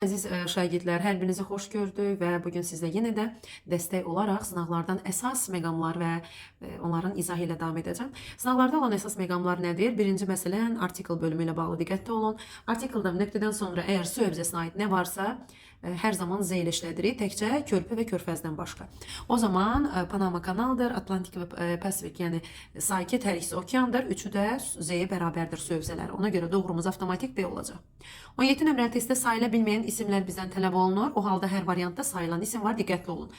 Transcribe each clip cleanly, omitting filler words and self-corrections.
Əziz şagirdlər, hər birinizi xoş gördük və bugün sizə yenə də dəstək olaraq sınaqlardan əsas məqamlar və onların izahı ilə davam edəcəm. Sınaqlarda olan əsas məqamlar nədir? Birinci məsələn, artikel bölümü ilə bağlı diqqətli olun. Artikeldən nöqtədən sonra əgər su hövzəsinə aid nə varsa, hər zaman Z ilə işlədirik, təkcə körpü və körfəzdən başqa. O zaman Panama kanaldır, Atlantik və Pasifik, yəni sakit hər ikisi okeandır, üçü də Z-yə bərabərdir su hövzələri. Ona görə doğrumuz avtomatik B olacaq. 17 nömrəli testdə sayıla bilməyən isimlər bizdən tələb olunur. O halda hər variantda sayılan isim var, diqqətli olun.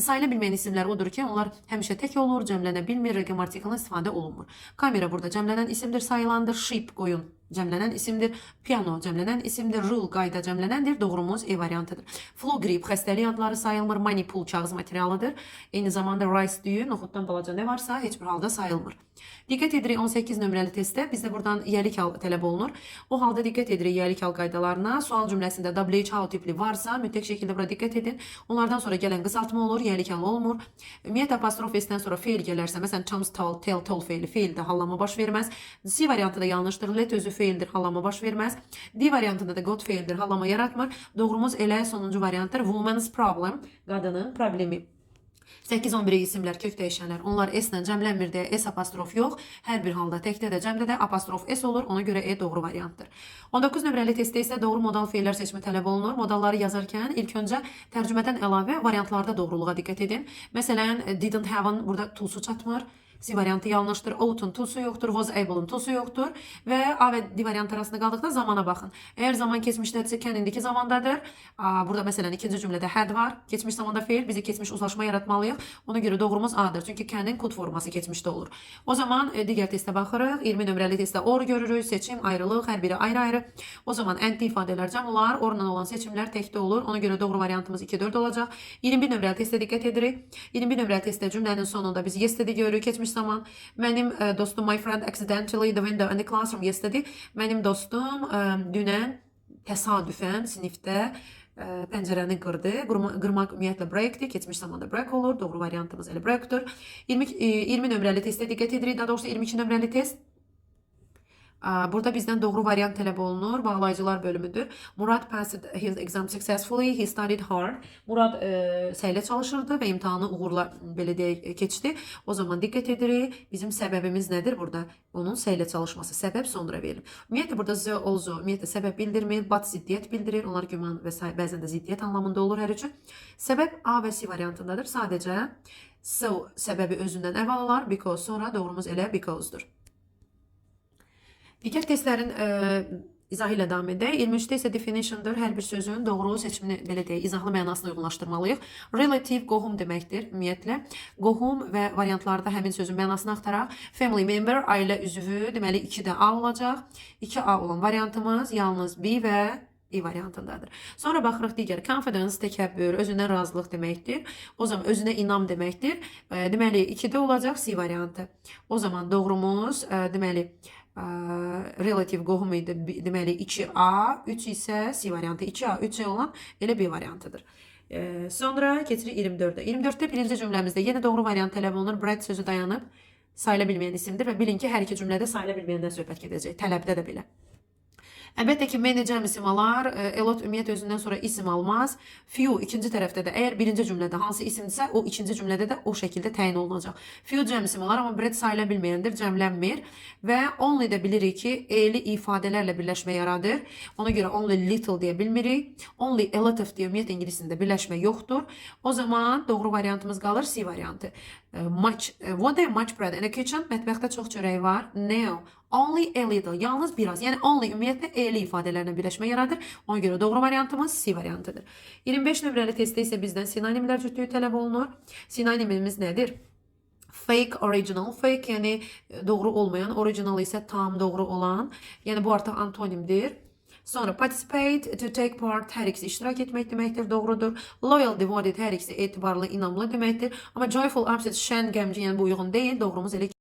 Sayıla bilməyən isimlər odur ki, onlar həmişə tək olur, cəmlənə bilmir, rəqəm artiklından istifadə olunmur. Kamera burada cəmlənən isimdir, sayılandır, sheep, qoyun cəmlənən isimdir, piano cəmlənən isimdir, rule, qayda cəmlənəndir, doğrumuz E variantıdır. Flu, grip, xəstəlik adları sayılmır, money, pul, kağız materialıdır. Eyni zamanda rice, düyü, noxuddan balaca nə varsa heç bir halda sayılmır. Diqqət edirik 18 nömrəli testdə bizdə buradan yəlik hal tələb olunur. O halda diqqət edirik yəlik hal qaydalarına. Sual cümləsində WHO tipli varsa mütləq şəkildə bura diqqət edin. Onlardan sonra gələn qısaltma olur, yəlik hal olmur. Ümumiyyətlə apostrof S-dən sonra feil gələrsə, məsələn chums, tell, told feili, feildə hallama baş verməz. C variantı da yanlışdır, let özü feildir, hallama baş verməz. D variantında da got feildir, hallama yaratmır. Doğrumuz elə sonuncu variantdır. Woman's problem, qadının problemi. 8-11 isimlər, kök dəyişənlər, onlar S-lə cəmlənmir deyə S apostrof yox. Hər bir halda təkdə də cəmdə də apostrof S olur. Ona görə E doğru variantdır. 19 nömrəli testdə isə doğru modal feillər seçimi tələb olunur. Modalları yazarkən ilk öncə tərcümədən əlavə variantlarda doğruluğa diqqət edin. Məsələn, didn't have-ın burada tulsu çatmır. C variantı yanlışdır. Out'un tulsu yoxdur. Was able'ın tulsu yoxdur. Və A və D variantı arasında qaldıqda zamana baxın. Əgər zaman keçmişdədirsə, can indiki zamandadır. Burada məsələn ikinci cümlədə had var. Keçmiş zamanda feil. Bizi keçmiş uzlaşma yaratmalıyıq. Ona görə doğrumuz A'dır. Çünki can'in kod forması keçmişdə olur. O zaman digər testə baxırıq. 20 nömrəli testdə or görürük. Seçim, ayrılıq, hər biri ayrı-ayrı. O zaman and ifadələr cəm olar. Orla olan seçimlər təkdə olur. Ona görə doğru variantımız 2-4 olacaq. 21 nömrəli testə diqqət edirik. 21 nömrəli testdə cümlənin sonunda biz yesterday görürük. Keçmiş zaman. Mənim dostum, my friend accidentally the window in the classroom yesterday. Mənim dostum dünən təsadüfən sinifdə pəncərəni qırdı. Qırmaq ümumiyyətlə breakdir. Keçmiş zamanda break olur. Doğru variantımız elə breakdir. 20 nömrəli testə diqqət edirik. Daha doğrusu 22 nömrəli test. Burada bizdən doğru variant tələb olunur. Bağlayıcılar bölümüdür. Murad passed his exam successfully. He studied hard. Murad səylə çalışırdı və imtahanı uğurla belə deyək keçdi. O zaman diqqət edirik. Bizim səbəbimiz nədir burada? Onun səylə çalışması. Səbəb sonra verilir. Ümumiyyətlə burada the also ümumiyyətlə səbəb bildirmir. But ziddiyyət bildirir. Onlar güman və bəzən də ziddiyyət anlamında olur hər üçün. Səbəb A və C variantındadır. Sadəcə so səbəbi özündən əvvəl olar. Because sonra doğrumuz elə because'dur. Digər testlərin izahı ilə davam edək. 23-də isə definition'dır. Hər bir sözün doğru seçimini belə deyək, izahlı mənasını uyğunlaşdırmalıyıq. Relative qohum deməkdir ümumiyyətlə. Qohum və variantlarda həmin sözün mənasını axtaraq. Family member, ailə üzvü, deməli 2-də A olacaq. 2A olan variantımız yalnız B və E variantındadır. Sonra baxırıq digər. Confidence, təkəbbür, özündən razılıq deməkdir. O zaman özünə inam deməkdir. Deməli 2-də olacaq C variantı. O zaman doğrumuz deməli relative qohum idi, deməli 2A, 3 isə C variantı, 2A, 3C olan elə B variantıdır. Sonra keçirik 24-də. 24-də birinci cümləmizdə yenə doğru variant tələb olunur. Brad sözü dayanıb sayıla bilməyən isimdir və bilin ki, hər iki cümlədə sayıla bilməyəndən söhbət gedəcək. Tələbdə də belə. Əlbəttə ki, many cəm isim alar. A lot ümumiyyət özündən sonra isim almaz. Few ikinci tərəfdə də, əgər birinci cümlədə hansı isimdirsə, o ikinci cümlədə də o şəkildə təyin olunacaq. Few cəm isim alar, amma Brad sayıla bilməyəndir, cəmlənmir. Və only də bilirik ki, E-li ifadələrlə birləşmə yaradır. Ona görə only little deyə bilmirik. Only a lot of deyə ümumiyyət ingilisində birləşmə yoxdur. O zaman doğru variantımız qalır C variantı. Much, one day much bread in a kitchen. Mətbəxdə çox çörək var. No. Only a little. Yalnız biraz. Yəni only ümumiyyətlə E-li ifadələrlə birləşmə yaradır. Ona görə doğru variantımız C variantıdır. 25 nömrəli testdə isə bizdən sinonimlər cütlüyü tələb olunur. Sinonimimiz nədir? Fake, original. Fake yəni doğru olmayan, original isə tam doğru olan. Yəni bu artıq antonimdir. Sonra participate, to take part, hər ikisi iştirak etmək deməkdir, doğrudur. Loyal, devoted, hər ikisi etibarlı, inamlı deməkdir. Amma joyful, upset, şən, qəmgin, yəni bu uyğun deyil, doğrumuz elə